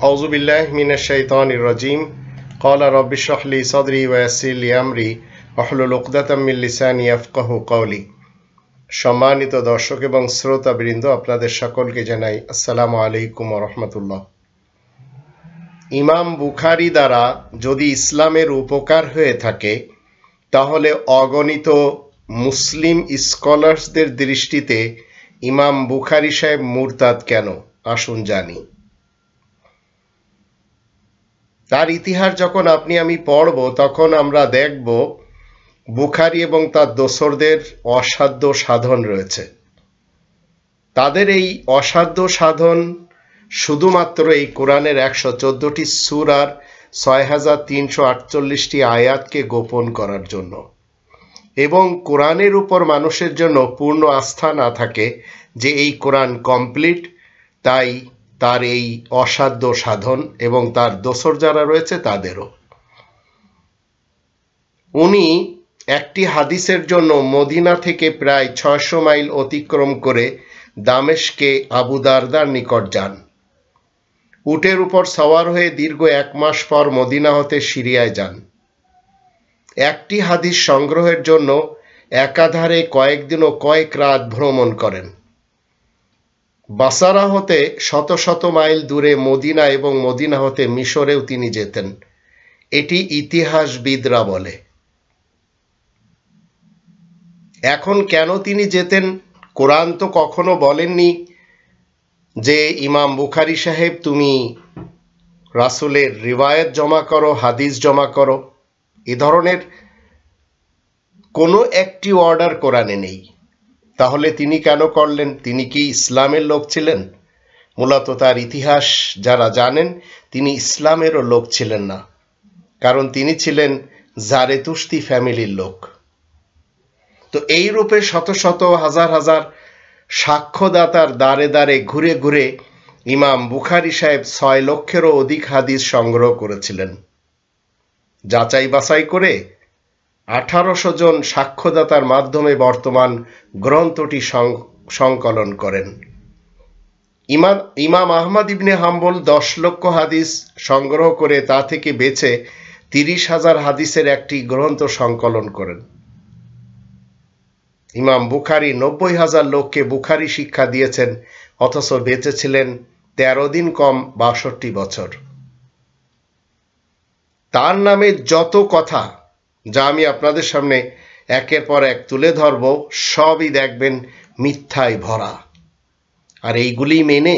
আউযু বিল্লাহি মিনাশ শাইতানির রাজিম। ক্বালা রাব্বি ইশরাহ লি সাদরি ওয়া ইয়াসসির লি আমরি ওয়াহলুল উকদাতাম মিন লিসানি ইয়াফকাহু কওলি। সম্মানিত দর্শক এবং শ্রোতাবৃন্দ, আপনাদের সকলকে জানাই আসসালামু আলাইকুম ওয়া রাহমাতুল্লাহ। ইমাম বুখারী দ্বারা যদি ইসলামের উপকার হয়ে থাকে, তাহলে অগণিত মুসলিম স্কলার্সদের দৃষ্টিতে ইমাম বুখারী সাহেব মুরতাদ কেন? আসুন জানি। তার ইতিহাস যখন আপনি আমি পড়ব, তখন আমরা দেখব বুখারী এবং তার দোসরদের অসাধ্য সাধন রয়েছে। তাদের এই অসাধ্য সাধন শুধুমাত্র এই কোরআনের 114টি সূরার 6348টি আয়াতকে গোপন করার জন্য, এবং কোরআনের উপর মানুষের জন্য পূর্ণ আস্থা না থাকে যে এই কোরআন কমপ্লিট, তাই তার এই অসাধ্য সাধন এবং তার দোসর যারা রয়েছে তাদেরও। উনি একটি হাদিসের জন্য মদিনা থেকে প্রায় 600 মাইল অতিক্রম করে দামেস্কে আবু দারদার নিকট যান। উটের উপর সওয়ার হয়ে দীর্ঘ 1 মাস পর মদিনা হতে সিরিয়ায় যান। একটি হাদিস সংগ্রহের জন্য একাধারে কয়েকদিন ও কয়েক রাত ভ্রমণ করেন। বাসারা হতে শত শত মাইল দূরে মদিনা এবং মদিনা হতে মিশরেও তিনি যেতেন, এটি ইতিহাসবিদরা বলে। এখন কেন তিনি যেতেন? কোরআন তো কখনো বলেননি যে ইমাম বুখারী সাহেব তুমি রাসূলের রিওয়ায়াত জমা করো, হাদিস জমা করো। এ ধরনের কোনো একটি অর্ডার কোরআনে নেই। তাহলে তিনি কেন করলেন? তিনি কি ইসলামের লোক ছিলেন? মূলত তার ইতিহাস যারা জানেন, তিনি ইসলামেরও লোক ছিলেন না, কারণ তিনি ছিলেন জারেতুস্তি ফ্যামিলির লোক। তো এই রূপে শত শত হাজার হাজার সাক্ষ্যদাতার দ্বারে দ্বারে ঘুরে ঘুরে ইমাম বুখারী সাহেব 6 লক্ষেরও অধিক হাদিস সংগ্রহ করেছিলেন। যাচাই বাছাই করে 1800 জন সাক্ষ্যদাতার মাধ্যমে বর্তমান গ্রন্থটি সংকলন করেন। ইমাম আহমদ ইবনে হাম্বল 10 লক্ষ হাদিস সংগ্রহ করে তা থেকে বেছে 30,000 হাদিসের একটি গ্রন্থ সংকলন করেন। ইমাম বুখারী 90,000 লোককে বুখারী শিক্ষা দিয়েছেন, অথচ বেঁচে ছিলেন 13 দিন কম 62 বছর। তার নামে যত কথা যা আমি আপনাদের সামনে একের পর এক তুলে ধরব, সবই দেখবেন মিথ্যায় ভরা। আর এইগুলি মেনে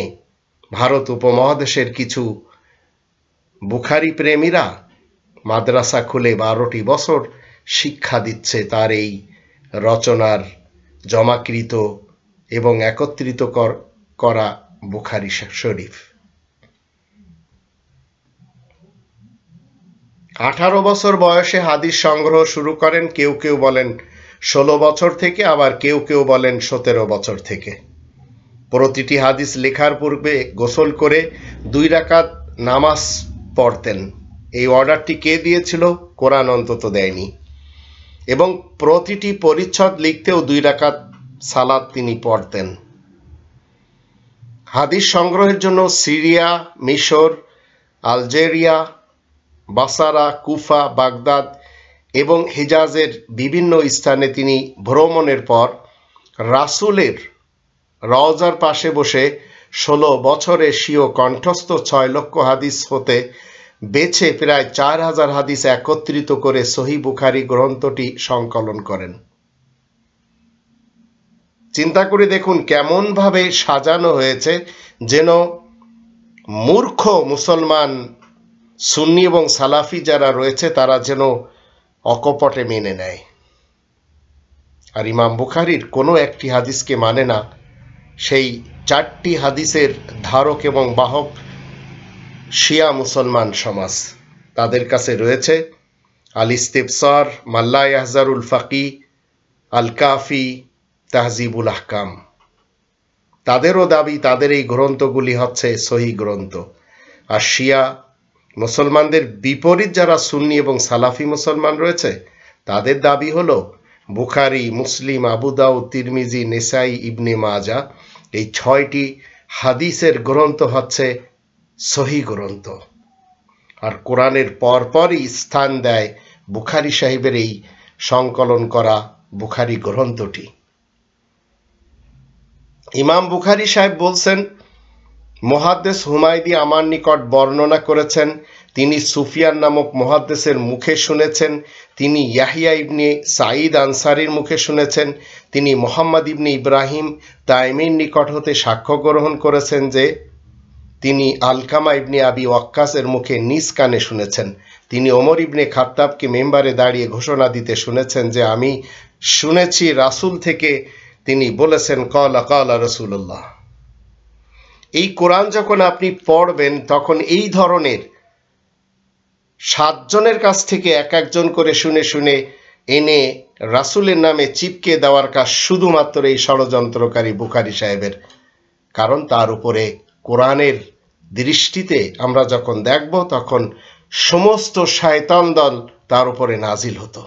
ভারত উপমহাদেশের কিছু বুখারী প্রেমীরা মাদ্রাসা খুলে 12টি বছর শিক্ষা দিচ্ছে তার এই রচনার জমাকৃত এবং একত্রিত করা বুখারী শরীফ। 18 বছর বয়সে হাদিস সংগ্রহ শুরু করেন। কেউ কেউ বলেন 16 বছর থেকে, আবার কেউ কেউ বলেন 17 বছর থেকে। প্রতিটি হাদিস লেখার পূর্বে গোসল করে 2 রাকাত নামাজ পড়তেন। এই অর্ডারটি কে দিয়েছিল? কোরআন অন্তত দেয়নি। এবং প্রতিটি পরিচ্ছদ লিখতেও 2 রাকাত সালাত তিনি পড়তেন। হাদিস সংগ্রহের জন্য সিরিয়া, মিশর, আলজেরিয়া, বাসারা, কুফা, বাগদাদ এবং হিজাজের বিভিন্ন স্থানে তিনি ভ্রমণের পর রাসূলের রওজার পাশে বসে 16 বছরে স্বীয় কণ্ঠস্থ 6 লক্ষ হাদিস হতে বেছে প্রায় 4000 হাদিস একত্রিত করে সহিহ বুখারী গ্রন্থটি সংকলন করেন। চিন্তা করে দেখুন কেমন ভাবে সাজানো হয়েছে, যেন মূর্খ মুসলমান সুন্নি এবং সালাফি যারা রয়েছে তারা যেন অকপটে মেনে নেয়। আর ইমাম বুখারীর কোনো একটি হাদিসকে মানে না। সেই 4টি হাদিসের ধারক এবং বাহক শিয়া মুসলমান সমাজ। তাদের কাছে রয়েছে আল ইস্তিবসার, মাল্লা ইয়াহজারুল ফাকি, আল কাফি, তাহজিবুল আহকাম। তাদেরও দাবি তাদের এই গ্রন্থগুলি হচ্ছে সহিহ গ্রন্থ। আর শিয়া মুসলমানদের বিপরীত যারা সুন্নি এবং সালাফি মুসলমান রয়েছে, তাদের দাবি হলো বুখারী, মুসলিম, আবু দাউদ, তিরমিজি, নেসাই, ইবনে মাজা, এই 6টি হাদিসের গ্রন্থ হচ্ছে সহিহ গ্রন্থ। আর কোরআনের পরপরই স্থান দেয় বুখারী সাহেবের এই সংকলন করা বুখারী গ্রন্থটি। ইমাম বুখারী সাহেব বলছেন, মুহাদ্দিস হুমায়দি আমার নিকট বর্ণনা করেছেন, তিনি সুফিয়ান নামক মুহাদ্দিসের মুখে শুনেছেন, তিনি ইয়াহিয়া ইবনে সাঈদ আনসারীর মুখে শুনেছেন, তিনি মুহাম্মদ ইবনে ইব্রাহিম তাইমির নিকট হতে সাক্ষ্য গ্রহণ করেছেন যে তিনি আলকামা ইবনে আবি ওয়াক্কাসের মুখে নিজ কানে শুনেছেন, তিনি ওমর ইবনে খাত্তাবকে মেম্বারে দাঁড়িয়ে ঘোষণা দিতে শুনেছেন যে আমি শুনেছি রাসূল থেকে, তিনি বলেছেন ক্বালা ক্বালা রাসূলুল্লাহ। এই কোরআন যখন আপনি পড়বেন তখন এই ধরনের 7 জনের কাছ থেকে এক একজন করে শুনে শুনে এনে রাসূলের নামে চিপকে দেওয়ার কাজ শুধুমাত্র এই ষড়যন্ত্রকারী বুখারী সাহেবের। কারণ তার উপরে কোরআনের দৃষ্টিতে আমরা যখন দেখব তখন সমস্ত শয়তান দল তার উপরে নাজিল হতো।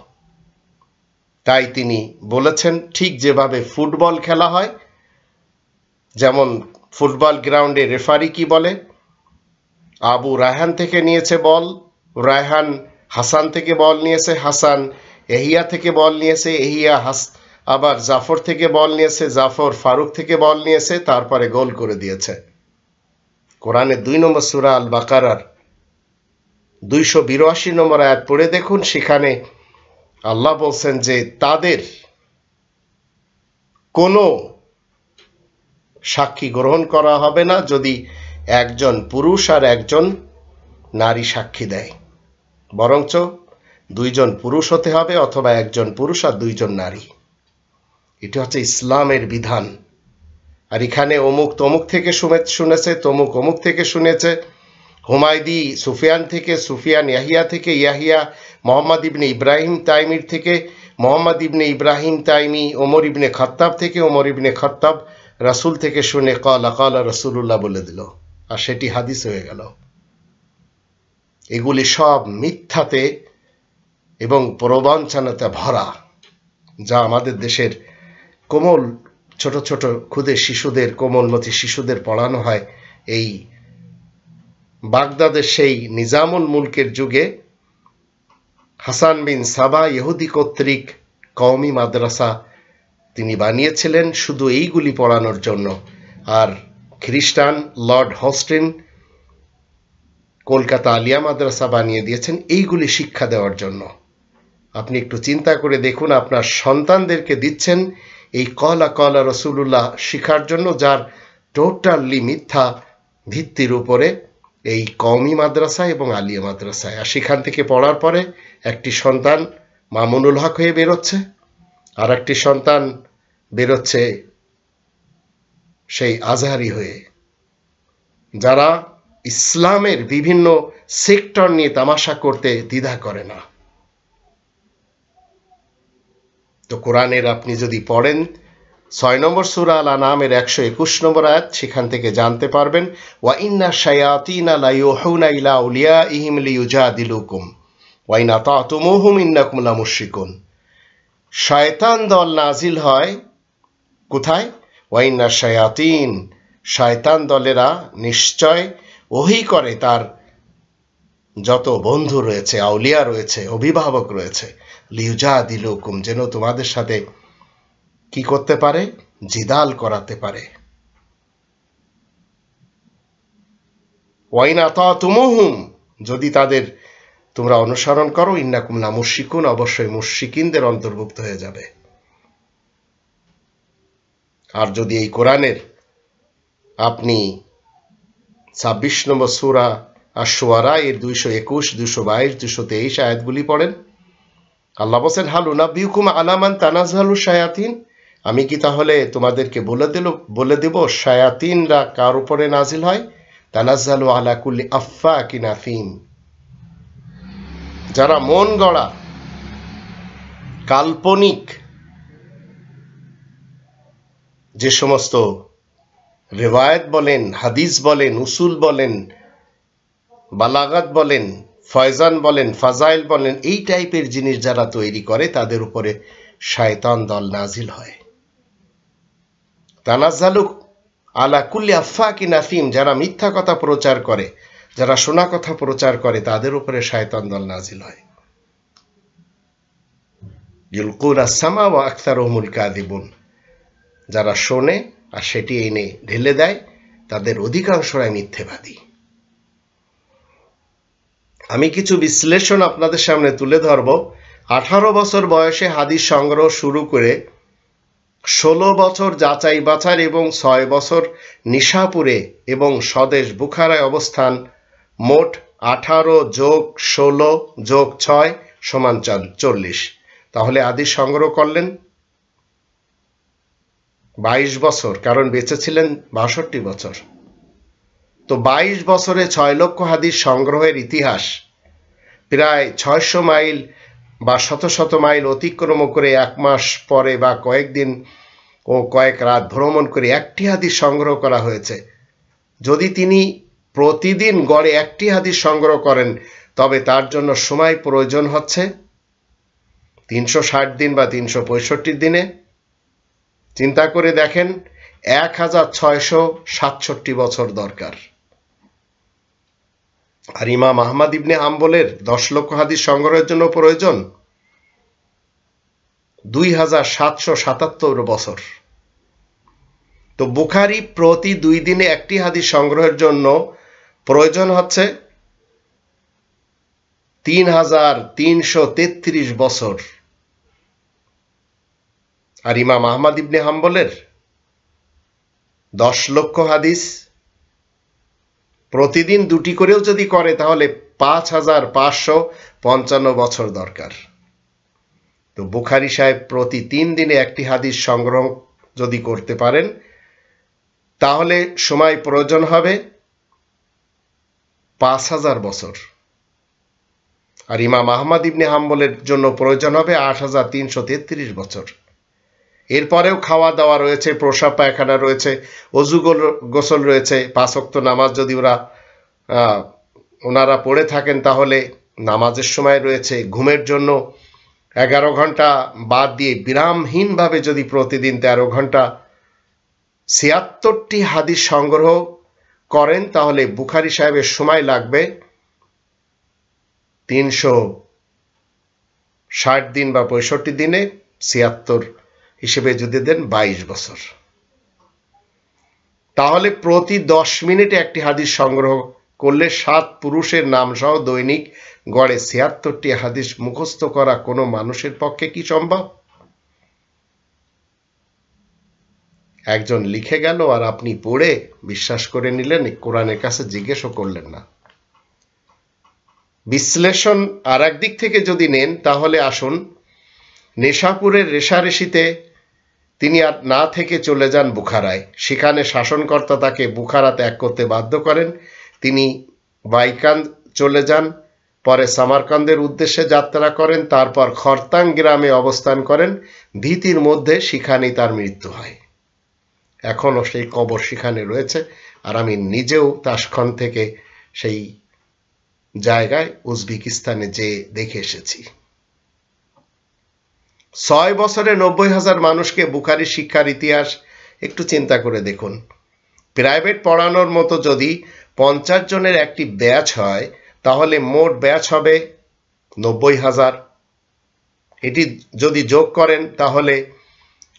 তাই তিনি বলেছেন, ঠিক যেভাবে ফুটবল খেলা হয়, যেমন ফুটবল গ্রাউন্ডে রেফারি কি বলে, আবু রায়হান থেকে নিয়েছে বল, রায়হান হাসান থেকে বল নিয়েছে, হাসান এহিয়া থেকে বল নিয়েছে, এহিয়া আবার জাফর থেকে বল নিয়েছে, জাফর ফারুক থেকে বল নিয়েছে, তারপরে গোল করে দিয়েছে। কোরআনের 2 নম্বর সূরা আল বাকারার 282 নম্বর আয়াত পড়ে দেখুন, সেখানে আল্লাহ বলছেন যে তাদের কোনো সাক্ষী গ্রহণ করা হবে না যদি একজন পুরুষ আর একজন নারী সাক্ষী দেয়, বরঞ্চ 2 জন পুরুষ হতে হবে অথবা একজন পুরুষ আর 2 জন নারী। এটা হচ্ছে ইসলামের বিধান। আর এখানে অমুক তমুক থেকে শুনেছে, তমুক অমুক থেকে শুনেছে, হুমায়দি সুফিয়ান থেকে, সুফিয়ান ইয়াহিয়া থেকে, ইয়াহিয়া মুহাম্মদ ইবনে ইব্রাহিম তাইমির থেকে, মুহাম্মদ ইবনে ইব্রাহিম তাইমি ওমর ইবনে খাত্তাব থেকে, ওমর ইবনে খাত্তাব রাসূল থেকে শুনে ক্বালা ক্বালা রাসূলুল্লাহ বলে দিল, আর সেটি হাদিস হয়ে গেল। এগুলি সব মিথ্যাতে এবং প্রবঞ্চনাতে ভরা, যা আমাদের দেশের কোমল ছোট ছোট ক্ষুদে শিশুদের, কোমলমতি শিশুদের পড়ানো হয়। এই বাগদাদের সেই নিজামুল মুলকের যুগে হাসান বিন সাবা ইহুদি কর্তৃক কওমি মাদ্রাসা তিনি বানিয়েছিলেন শুধু এইগুলি পড়ানোর জন্য। আর খ্রিস্টান লর্ড হস্টিন কলকাতা আলিয়া মাদ্রাসা বানিয়ে দিয়েছেন এইগুলি শিক্ষা দেওয়ার জন্য। আপনি একটু চিন্তা করে দেখুন, আপনার সন্তানদেরকে দিচ্ছেন এই ক্বালা ক্বালা রাসূলুল্লাহ শিখার জন্য, যার টোটালি মিথ্যা ভিত্তির উপরে এই কওমি মাদ্রাসায় এবং আলিয়া মাদ্রাসায়। আর সেখান থেকে পড়ার পরে একটি সন্তান মামুনুল হক হয়ে বেরোচ্ছে, আর একটি সন্তান বেরোচ্ছে সেই আজহারি হয়ে, যারা ইসলামের বিভিন্ন সেক্টর নিয়ে তামাশা করতে দ্বিধা করে না। তো কোরআনের আপনি যদি পড়েন 6 নম্বর সূরা আল আনআমের 121 নম্বর আয়াত, সেখান থেকে জানতে পারবেন ওয়া ইন্না শায়াতিনা লা ইউহুনা ইলা আউলিয়াইহিম লিয়ুজাদিলুকুম ওয়া ইন আতাতুমুহুম ইন্নাকুম লামুশরিকুন। শয়তান দল নাজিল হয় কোথায়? ওয়া ইন্না শায়াতিন, শয়তান দলেরা নিশ্চয় ওহী করে তার যত বন্ধু রয়েছে, আউলিয়া রয়েছে, অভিভাবক রয়েছে, লিয়ুজাদিলুকুম, যেন তোমাদের সাথে কি করতে পারে? জিদাল করাতে পারে। ওয়া ইন আতাতুমুহুম, যদি তাদের তোমরা অনুসরণ করো, ইন্নাকুম লামুশরিকুন, অবশ্যই মুশরিকিনদের অন্তর্ভুক্ত হয়ে যাবে। আর যদি এই কোরআনের আপনি 26 নম্বর সূরা আশ-শুআরা এর 221, 222, 223 আয়াতগুলি পড়েন, আল্লাহ বলেন হাল উনাব্বিউকুম আলা মান তানাজ্জালু শায়াতিন, আমি কি তাহলে তোমাদেরকে বলে দেব শায়াতিনরা কার উপরে নাজিল হয়? তানাজ্জালু আলা কুল্লি আফফাকিন আফিম, যারা মন গড়া কাল্পনিক যে সমস্ত রিওয়ায়াত বলেন, হাদিস বলেন, উসুল বলেন, বালাগাত বলেন, ফয়জান বলেন, ফাজাইল বলেন, এই টাইপের জিনিস যারা তৈরি করে তাদের উপরে শয়তান দল নাজিল হয়। তানাজ্জালু আলা কুল্লি আফাকিন আফিম, যারা মিথ্যা কথা প্রচার করে, যারা শোনা কথা প্রচার করে, তাদের উপরে শয়তান দল নাজিল হয়। ইউলকুনা সামা ওয়া আকসারুহুমুল কাযিবুন, যারা শোনে আর সেটি এনে ঢেলে দেয়, তাদের অধিকাংশরাই মিথ্যেবাদী। আমি কিছু বিশ্লেষণ আপনাদের সামনে তুলে ধরব। 18 বছর বয়সে হাদিস সংগ্রহ শুরু করে 16 বছর যাচাই বাছাই এবং 6 বছর নিশাপুরে এবং স্বদেশ বুখারায় অবস্থান, মোট 18 যোগ 16 যোগ 6 সমান 40। তাহলে হাদিস সংগ্রহ করলেন 22 বছর, কারণ বেঁচে ছিলেন 62 বছর। তো 22 বছরে 6 লক্ষ হাদিস সংগ্রহের ইতিহাস, প্রায় 600 মাইল বা শত শত মাইল অতিক্রম করে 1 মাস পরে বা কয়েকদিন ও কয়েক রাত ভ্রমণ করে একটি হাদিস সংগ্রহ করা হয়েছে। যদি তিনি প্রতিদিন গড়ে একটি হাদিস সংগ্রহ করেন, তবে তার জন্য সময় প্রয়োজন হচ্ছে 360 দিন বা 365 দিনে। চিন্তা করে দেখেন, 1667 বছর দরকার। আর ইমাম আহমদ ইবনে হাম্বলের 10 লক্ষ হাদিস সংগ্রহের জন্য প্রয়োজন 2777 বছর। তো বুখারী প্রতি 2 দিনে একটি হাদিস সংগ্রহের জন্য প্রয়োজন হচ্ছে 3333 বছর। আর ইমাম আহমদ ইবনে হাম্বলের 10 লক্ষ হাদিস প্রতিদিন 2টি করেও যদি করে, তাহলে 5555 বছর দরকার। তো বুখারী সাহেব প্রতি 3 দিনে একটি হাদিস সংগ্রহ যদি করতে পারেন, তাহলে সময় প্রয়োজন হবে 5000 বছর। আর ইমাম আহমদ ইবনে হাম্বলের জন্য প্রয়োজন হবে 8333 বছর। এরপরেও খাওয়া দাওয়া রয়েছে, প্রসাব পায়খানা রয়েছে, অজু গোসল রয়েছে, 5 ওয়াক্ত নামাজ যদি ওনারা পড়ে থাকেন, তাহলে নামাজের সময় রয়েছে, ঘুমের জন্য 11 ঘন্টা বাদ দিয়ে বিরামহীনভাবে যদি প্রতিদিন 13 ঘন্টা 76টি হাদিস সংগ্রহ করেন, তাহলে বুখারী সাহেবের সময় লাগবে 360 দিন বা 65 দিনে, 76 হিসেবে যদি দেন 22 বছর। তাহলে প্রতি 10 মিনিটে একটি হাদিস সংগ্রহ করলে 7 পুরুষের নাম সহ দৈনিক গড়ে 76টি হাদিস মুখস্থ করা কোনো মানুষের পক্ষে কি সম্ভব? একজন লিখে গেল আর আপনি পড়ে বিশ্বাস করে নিলেন, কোরআনের কাছে জিজ্ঞেসও করলেন না। বিশ্লেষণ আর একদিক থেকে যদি নেন, তাহলে আসুন, নেশাপুরের রেশারেশিতে তিনি আর না থেকে চলে যান বুখারায়। সেখানে শাসনকর্তা তাকে বুখারা ত্যাগ করতে বাধ্য করেন। তিনি বাইকান্দ চলে যান, পরে সামারকান্দের উদ্দেশ্যে যাত্রা করেন, তারপর খরতাং গ্রামে অবস্থান করেন। ভীতির মধ্যে সেখানেই তার মৃত্যু হয়। এখনও সেই কবর সেখানে রয়েছে, আর আমি নিজেও তাশখন্দ থেকে সেই জায়গায় উজবেকিস্তানে যে দেখে এসেছি। 6 বছরে 90,000 মানুষকে বুখারী শিক্ষার ইতিহাস একটু চিন্তা করে দেখুন। প্রাইভেট পড়ানোর মতো যদি 50 জনের একটি ব্যাচ হয়, তাহলে মোট ব্যাচ হবে 90,000। এটি যদি যোগ করেন, তাহলে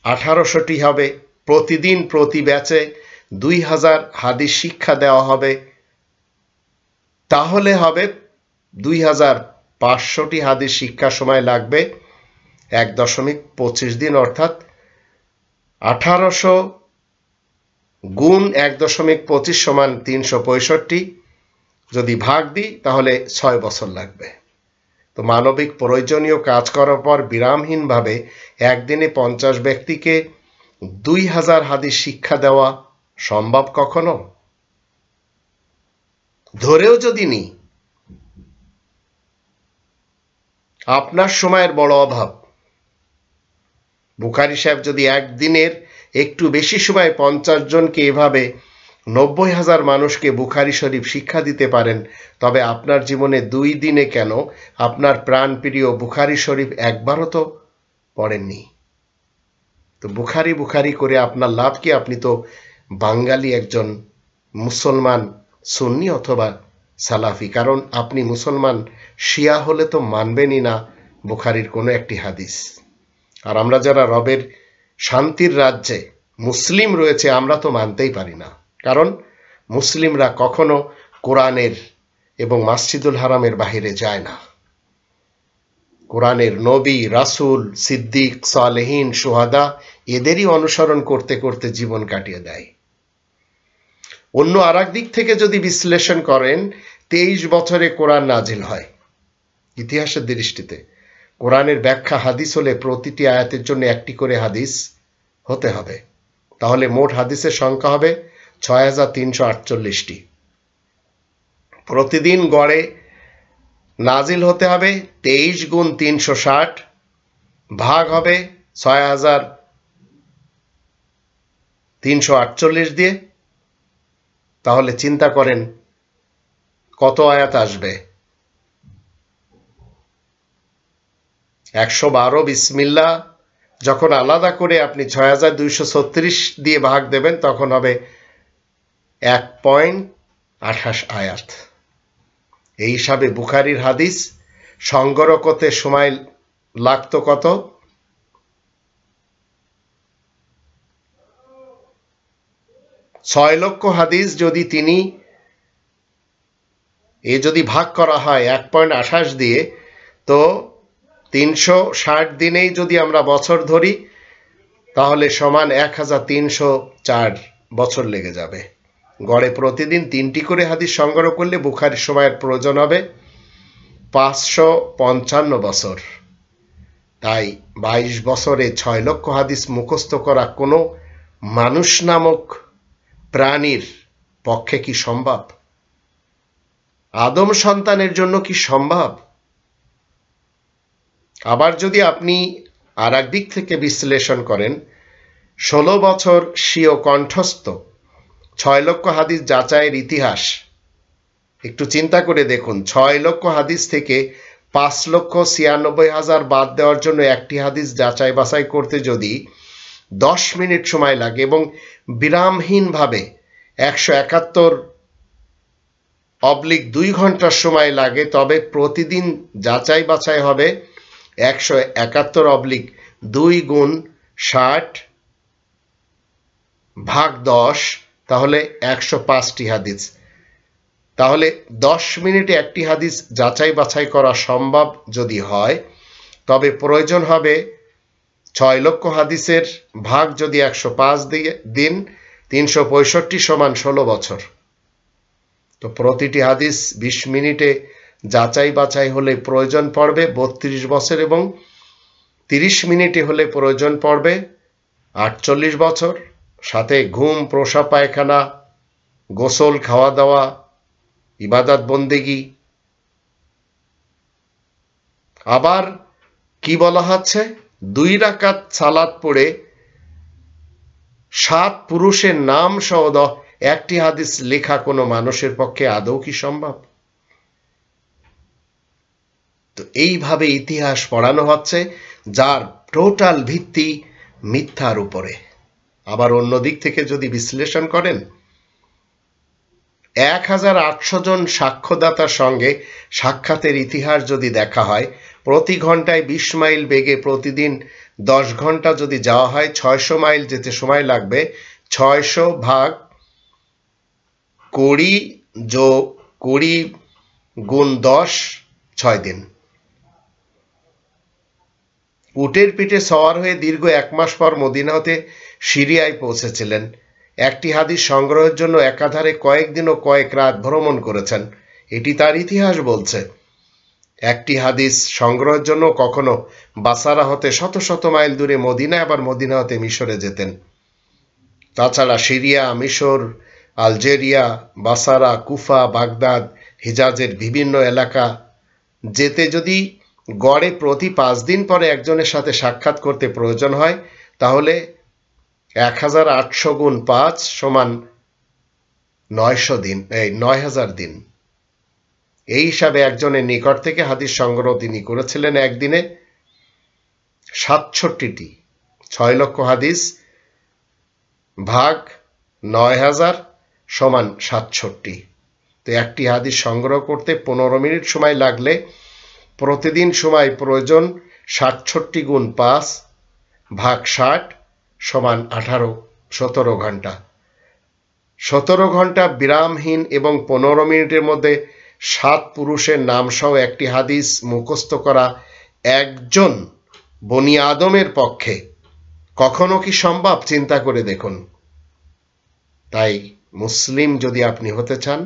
1800টি হবে। প্রতিদিন প্রতি ব্যাচে 2000 হাদিস শিক্ষা দেওয়া হবে, তাহলে হবে 2500টি হাদিস শিক্ষা সময় লাগবে 1.25 দিন, অর্থাৎ 1800 গুণ 1.25 সমান 365। যদি ভাগ দিই, তাহলে 6 বছর লাগবে। তো মানবিক প্রয়োজনীয় কাজ করার পর বিরামহীনভাবে একদিনে 50 ব্যক্তিকে 2000 হাদিস শিক্ষা দেওয়া সম্ভব কখনো? ধরেও যদি নিই আপনার সময়ের বড় অভাব, বুখারী সাহেব যদি একদিনের একটু বেশি সময় 50 জনকে এভাবে 90,000 মানুষকে বুখারী শরীফ শিক্ষা দিতে পারেন, তবে আপনার জীবনে 2 দিনে কেন আপনার প্রাণপ্রিয় বুখারী শরীফ একবারও তো পড়েননি। তো বুখারী করে আপনার লাভ কি? আপনি তো বাঙালি একজন মুসলমান সুন্নি অথবা সালাফি, কারণ আপনি মুসলমান শিয়া হলে তো মানবেনই না বুখারীর কোনো একটি হাদিস। আর আমরা যারা রবের শান্তির রাজ্যে মুসলিম রয়েছে আমরা তো মানতেই পারি না, কারণ মুসলিমরা কখনো কোরআনের এবং মসজিদুল হারামের বাহিরে যায় না। কোরআনের নবী, রাসূল, সিদ্দিক, সালেহীন, শুহাদা এদেরই অনুসরণ করতে করতে জীবন কাটিয়ে দেয়। অন্য আরেক দিক থেকে যদি বিশ্লেষণ করেন, 23 বছরে কোরআন নাজিল হয়। ইতিহাসের দৃষ্টিতে কোরআনের ব্যাখ্যা হাদিস হলে প্রতিটি আয়াতের জন্য একটি করে হাদিস হতে হবে, তাহলে মোট হাদিসের সংখ্যা হবে 6348টি। প্রতিদিন গড়ে নাজিল হতে হবে 23 গুণ 360, ভাগ হবে 6348 দিয়ে। তাহলে চিন্তা করেন কত আয়াত আসবে। 112 বিসমিল্লাহ যখন আলাদা করে আপনি 6236 দিয়ে ভাগ দেবেন তখন হবে 1.28 আয়াত। এই হিসাবে বুখারীর হাদিস সংগ্রহ করতে সময় লাগতো কত? 6 লক্ষ হাদিস যদি যদি ভাগ করা হয় 1.28 দিয়ে, তো 360 দিনেই যদি আমরা বছর ধরি তাহলে সমান 1304 বছর লেগে যাবে। গড়ে প্রতিদিন 3টি করে হাদিস সংগ্রহ করলে বুখারীর সময়ের প্রয়োজন হবে 555 বছর। তাই 22 বছরে 6 লক্ষ হাদিস মুখস্থ করা কোনো মানুষ নামক প্রাণীর পক্ষে কি সম্ভব? আদম সন্তানের জন্য কি সম্ভব? আবার যদি আপনি আর এক দিক থেকে বিশ্লেষণ করেন, 16 বছর স্বীয় কণ্ঠস্থ 6 লক্ষ হাদিস যাচাইয়ের ইতিহাস একটু চিন্তা করে দেখুন। 6 লক্ষ হাদিস থেকে 5,96,000 বাদ দেওয়ার জন্য একটি হাদিস যাচাই বাছাই করতে যদি 10 মিনিট সময় লাগে এবং বিরামহীনভাবে 171/2 ঘন্টার সময় লাগে, তবে প্রতিদিন যাচাই বাছাই হবে 171/2 গুণ 60 ভাগ 10, তাহলে 105টি হাদিস। তাহলে 10 মিনিটে একটি হাদিস যাচাই বাছাই করা সম্ভব যদি হয়, তবে প্রয়োজন হবে 6 লক্ষ হাদিসের ভাগ যদি 105 দিন, 365 সমান 16 বছর। তো প্রতিটি হাদিস 20 মিনিটে যাচাই বাছাই হলে প্রয়োজন পড়বে 32 বছর এবং 30 মিনিটে হলে প্রয়োজন পড়বে 48 বছর। সাথে ঘুম, প্রসাব, পায়খানা, গোসল, খাওয়া দাওয়া, ইবাদত বন্দেগি। আবার কি বলা হচ্ছে? 2 রাকাত সালাত পড়ে 7 পুরুষের নাম সহ একটি হাদিস লেখা কোনো মানুষের পক্ষে আদৌ কি সম্ভব? তো এইভাবে ইতিহাস পড়ানো হচ্ছে, যার টোটাল ভিত্তি মিথ্যার উপরে। আবার অন্য দিক থেকে যদি বিশ্লেষণ করেন, 1800 জন সাক্ষ্যদাতার সঙ্গে সাক্ষাতের ইতিহাস যদি দেখা হয়, প্রতি ঘন্টায় 20 মাইল বেগে প্রতিদিন 10 ঘন্টা যদি যাওয়া হয়, 600 মাইল যেতে সময় লাগবে 600 ভাগ 20 গুণ 10, 6 দিন। উটের পিঠে সওয়ার হয়ে দীর্ঘ 1 মাস পর মদিনা হতে সিরিয়ায় পৌঁছেছিলেন। একটি হাদিস সংগ্রহের জন্য একাধারে কয়েকদিন ও কয়েক রাত ভ্রমণ করেছেন, এটি তার ইতিহাস বলছে। একটি হাদিস সংগ্রহের জন্য কখনো বাসারা হতে শত শত মাইল দূরে মদিনা, আবার মদিনা হতে মিশরে যেতেন। তাছাড়া সিরিয়া, মিশর, আলজেরিয়া, বাসারা, কুফা, বাগদাদ, হিজাজের বিভিন্ন এলাকা যেতে যদি গড়ে প্রতি 5 দিন পরে একজনের সাথে সাক্ষাৎ করতে প্রয়োজন হয়, তাহলে 1800 গুণ 5 সমান 9000 দিন। এই হিসাবে একজনের নিকট থেকে হাদিস সংগ্রহ তিনি করেছিলেন একদিনে 67টি। 6 লক্ষ হাদিস ভাগ 9000 সমান 67। তো একটি হাদিস সংগ্রহ করতে 15 মিনিট সময় লাগলে প্রতিদিন সময় প্রয়োজন 67 গুণ 5 ভাগ 60 সমান 17 ঘন্টা। 17 ঘন্টা বিরামহীন এবং 15 মিনিটের মধ্যে 7 পুরুষের নাম সহ একটি হাদিস মুখস্থ করা একজন বনি আদমের পক্ষে কখনো কি সম্ভব? চিন্তা করে দেখুন। তাই মুসলিম যদি আপনি হতে চান,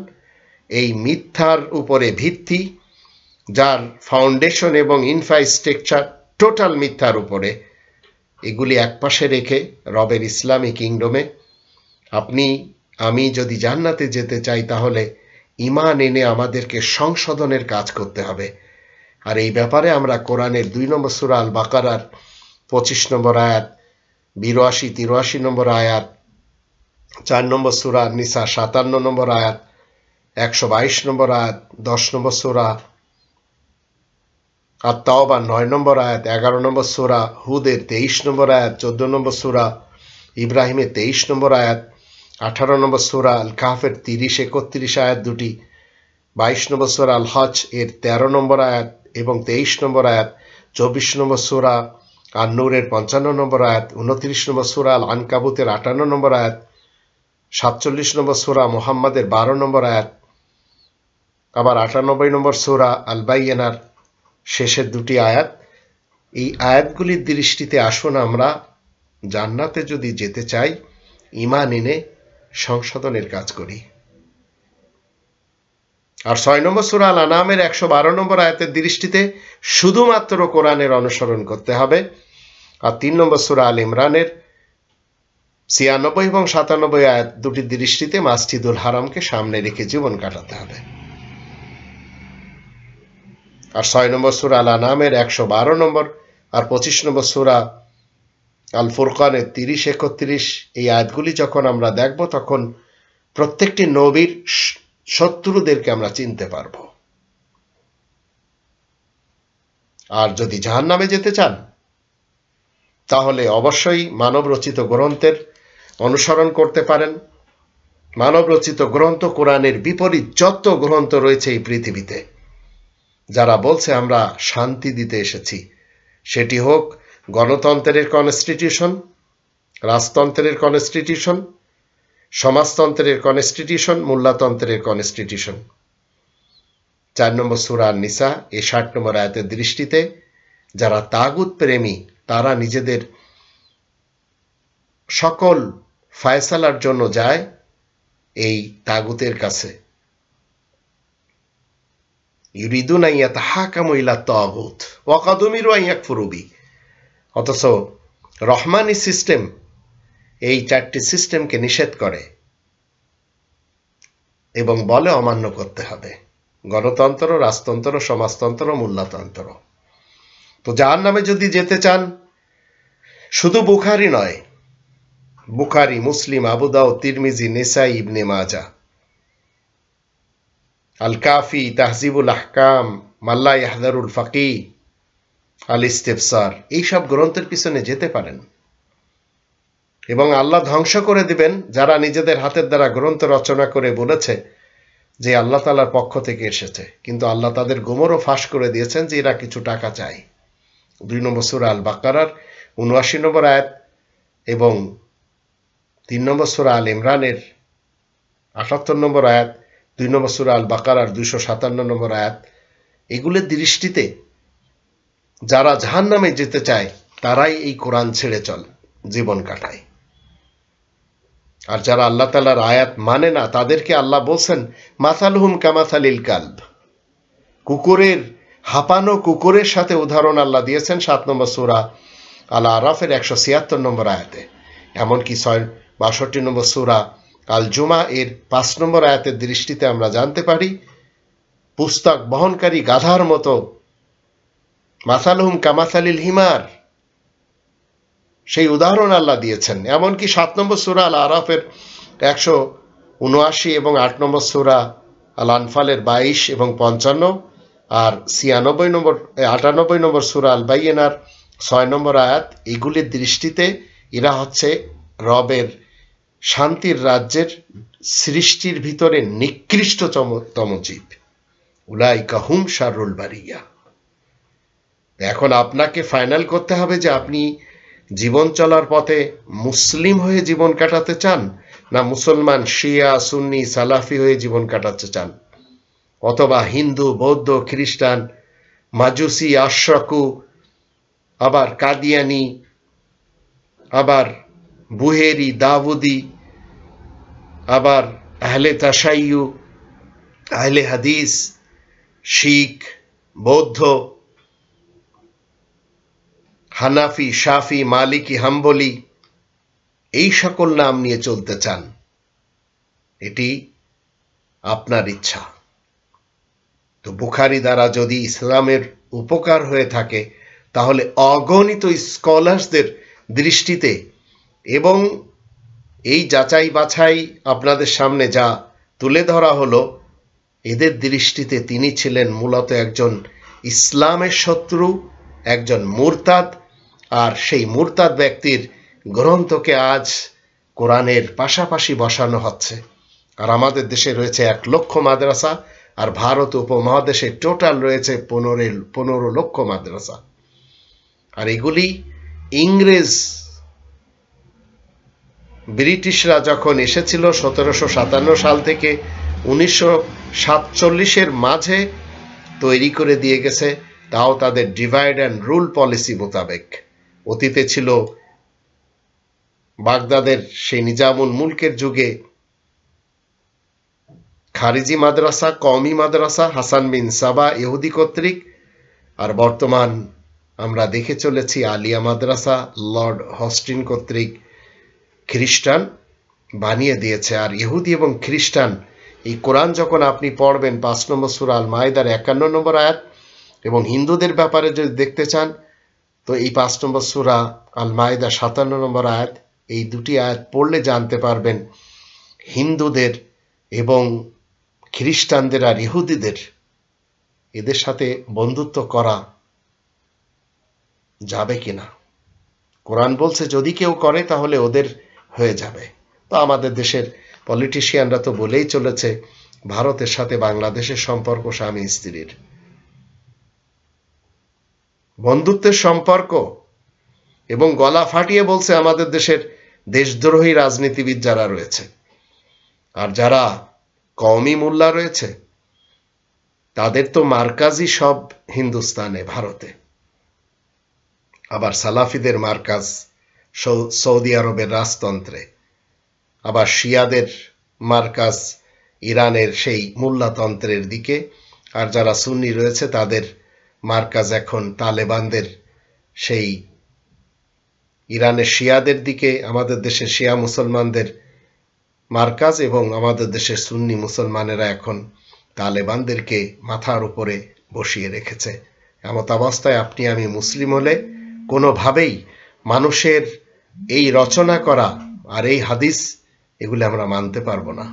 এই মিথ্যার উপরে ভিত্তি, যার ফাউন্ডেশন এবং ইনফ্রাস্ট্রাকচার টোটাল মিথ্যার উপরে, এগুলি একপাশে রেখে রবের ইসলামী কিংডমে আপনি আমি যদি জান্নাতে যেতে চাই, তাহলে ঈমান এনে আমাদেরকে সংশোধনের কাজ করতে হবে। আর এই ব্যাপারে আমরা কোরআনের 2 নম্বর সূরা আল বাকারার 25 নম্বর আয়াত, 82-83 নম্বর আয়াত, 4 নম্বর সূরা নিসা 57 নম্বর আয়াত, 122 নম্বর আয়াত, 10 নম্বর সূরা আত-তাওবা 9 নম্বর আয়াত, 11 নম্বর সূরা হুদের 23 নম্বর আয়াত, 14 নম্বর সূরা ইব্রাহিমের 23 নম্বর আয়াত, 18 নম্বর সূরা আল কাহফের 30-31 আয়াত দুটি, 22 নম্বর সূরা আল হজ এর 13 নম্বর আয়াত এবং 23 নম্বর আয়াত, 24 নম্বর সূরা আন-নূরের 55 নম্বর আয়াত, 29 নম্বর সূরা আল আনকাবুতের 58 নম্বর আয়াত, 47 নম্বর সূরা মুহাম্মাদের 12 নম্বর আয়াত, আবার 98 নম্বর সূরা আল বাইয়িনার শেষের দুটি আয়াত। এই আয়াতগুলির দৃষ্টিতে আসুন আমরা জান্নাতে যদি যেতে চাই, ঈমান এনে সংশোধনের কাজ করি। আর 6 নম্বর সূরা আল আনামের 112 নম্বর আয়াতের দৃষ্টিতে শুধুমাত্র কোরআনের অনুসরণ করতে হবে। আর 3 নম্বর সূরা আল ইমরানের 96 এবং 97 আয়াত দুটির দৃষ্টিতে মসজিদুল হারামকে সামনে রেখে জীবন কাটাতে হবে। আর 6 নম্বর সূরা আল আনামের 112 নম্বর আর 25 নম্বর সূরা আল ফুরকানের 30-31 এই আয়াতগুলি যখন আমরা দেখব, তখন প্রত্যেকটি নবীর শত্রুদেরকে আমরা চিনতে পারব। আর যদি জাহান্নামে যেতে চান, তাহলে অবশ্যই মানব রচিত গ্রন্থের অনুসরণ করতে পারেন। মানব রচিত গ্রন্থ কোরআনের বিপরীত যত গ্রন্থ রয়েছে এই পৃথিবীতে, যারা বলছে আমরা শান্তি দিতে এসেছি, সেটি হোক গণতন্ত্রের কনস্টিটিউশন, রাজতন্ত্রের কনস্টিটিউশন, সমাজতন্ত্রের কনস্টিটিউশন, মোল্লাতন্ত্রের কনস্টিটিউশন। 4 নম্বর সূরা নিসা এই 60 নম্বর আয়াতের দৃষ্টিতে যারা তাগুত প্রেমী, তারা নিজেদের সকল ফয়সালার জন্য যায় এই তাগুতের কাছে। ইউরিদুনা ইয়াতাহাকামু ইলা তাগুত ওয়া ক্বাদ উমিরু আন ইয়াকফুরু বি। অথচ রহমানি সিস্টেম এই 4টি সিস্টেমকে নিষেধ করে এবং বলে অমান্য করতে হবে: গণতন্ত্র, রাজতন্ত্র, সমাজতন্ত্র, মোল্লাতন্ত্র। তো জাহান্নামে যদি যেতে চান, শুধু বুখারী নয়, বুখারী, মুসলিম, আবু দাউদ, তিরমিজি, নেসাই, ইবনে মাজাহ, আল কাফি, তাহজিবুল আহকাম, মাল্লা ইয়াহদারুল ফাকিহ, আল ইস্তিফসার, এইসব গ্রন্থের পিছনে যেতে পারেন এবং আল্লাহ ধ্বংস করে দিবেন যারা নিজেদের হাতের দ্বারা গ্রন্থ রচনা করে বলেছে যে আল্লাহ তাআলার পক্ষ থেকে এসেছে, কিন্তু আল্লাহ তাদের গোমরও ফাঁস করে দিয়েছেন যে এরা কিছু টাকা চায়। 2 নম্বর সূরা আল বাকারার 79 নম্বর আয়াত এবং 3 নম্বর সূরা আল ইমরানের 78 নম্বর আয়াত, 2 নম্বর সূরা আল বাকারার 257 নম্বর আয়াত, এগুলোর দৃষ্টিতে যারা জাহান্নামে যেতে চায় তারাই এই কোরআন ছেড়ে জীবন কাটায়। আর যারা আল্লাহ তাআলার আয়াত মানে না, তাদেরকে আল্লাহ বলছেন মাসালুহুম কামাসালিল কালব, কুকুরের, হাঁপানো কুকুরের সাথে উদাহরণ আল্লাহ দিয়েছেন 7 নম্বর সূরা আল আরাফের 176 নম্বর আয়াতে। এমনকি 62 নম্বর সূরা আল জুমা এর 5 নম্বর আয়াতের দৃষ্টিতে আমরা জানতে পারি পুস্তক বহনকারী গাধার মতো মাসালুহুম কামাসালিল হিমার, সেই উদাহরণ আল্লাহ দিয়েছেন। এমনকি 7 নম্বর সূরা আল আরাফের 179 এবং 8 নম্বর সূরা আল আনফালের 22 এবং 55 আর 98 নম্বর সূরা আল বাইয়িনার 6 নম্বর আয়াত, এগুলির দৃষ্টিতে এরা হচ্ছে রবের শান্তির রাজ্যের সৃষ্টির ভিতরে নিকৃষ্টতম জীব। উলাইকা হুম শাররুল বারিয়া। এখন আপনাকে ফাইনাল করতে হবে যে আপনি জীবন চলার পথে মুসলিম হয়ে জীবন কাটাতে চান, না মুসলমান শিয়া সুন্নি সালাফি হয়ে জীবন কাটাতে চান, অথবা হিন্দু বৌদ্ধ খ্রিস্টান মাজুসি আশরাকু, আবার কাদিয়ানি, আবার বুহেরি দাউদি, আবার আহলে তাশাইয়ু, আহলে হাদিস, শিখ বৌদ্ধ হানাফি শাফি মালিকি হাম্বলি এই সকল নাম নিয়ে চলতে চান, এটি আপনার ইচ্ছা। তো বুখারী দ্বারা যদি ইসলামের উপকার হয়ে থাকে তাহলে অগণিত স্কলার্সদের দৃষ্টিতে এবং এই যাচাই বাছাই আপনাদের সামনে যা তুলে ধরা হলো, এদের দৃষ্টিতে তিনি ছিলেন মূলত একজন ইসলামের শত্রু, একজন মুরতাদ। আর সেই মুরতাদ ব্যক্তির গ্রন্থকে আজ কোরআনের পাশাপাশি বসানো হচ্ছে। আর আমাদের দেশে রয়েছে 1 লক্ষ মাদ্রাসা, আর ভারত উপমহাদেশে টোটাল রয়েছে 15 লক্ষ মাদ্রাসা। আর এগুলি ইংরেজ ব্রিটিশরা যখন এসেছিল 1757 সাল থেকে 1947-এর মাঝে তৈরি করে দিয়ে গেছে, তাও তাদের ডিভাইড অ্যান্ড রুল পলিসি মোতাবেক। অতীতে ছিল বাগদাদের সেই নিজামুল মুলকের যুগে খারিজি মাদ্রাসা, কওমি মাদ্রাসা হাসান বিন সাবা ইহুদি কর্তৃক, আর বর্তমান আমরা দেখে চলেছি আলিয়া মাদ্রাসা লর্ড হস্টিন কর্তৃক খ্রিস্টান বানিয়ে দিয়েছে। আর ইহুদি এবং খ্রিস্টান এই কোরআন যখন আপনি পড়বেন 5 নম্বর সূরা আল মাইদার 51 নম্বর আয়াত, এবং হিন্দুদের ব্যাপারে যদি দেখতে চান তো এই 5 নম্বর সূরা আল মাইদা 57 নম্বর আয়াত, এই দুটি আয়াত পড়লে জানতে পারবেন হিন্দুদের এবং খ্রিস্টানদের আর ইহুদিদের এদের সাথে বন্ধুত্ব করা যাবে কিনা। কোরআন বলছে যদি কেউ করে তাহলে ওদের হয়ে যাবে। তো আমাদের দেশের পলিটিশিয়ানরা তো বলেই চলেছে ভারতের সাথে বাংলাদেশের সম্পর্ক স্বামী স্ত্রীর বন্ধুত্বের সম্পর্ক, এবং গলা ফাটিয়ে বলছে আমাদের দেশের দেশদ্রোহী রাজনীতিবিদ যারা রয়েছে আর যারা কওমি মোল্লা রয়েছে তাদের তো মার্কাজই সব হিন্দুস্তানে ভারতে, আবার সালাফিদের মার্কাজ সৌদি আরবের রাজতন্ত্রে, আবার শিয়াদের মার্কাজ ইরানের সেই মোল্লাতন্ত্রের দিকে, আর যারা সুন্নি রয়েছে তাদের মার্কাজ এখন তালেবানদের সেই ইরানের শিয়াদের দিকে, আমাদের দেশের শিয়া মুসলমানদের মার্কাজ, এবং আমাদের দেশের সুন্নি মুসলমানেরা এখন তালেবানদেরকে মাথার উপরে বসিয়ে রেখেছে। এমত অবস্থায় আপনি আমি মুসলিম হলে কোনোভাবেই মানুষের এই রচনা করা আর এই হাদিস এগুলো আমরা মানতে পারবো না।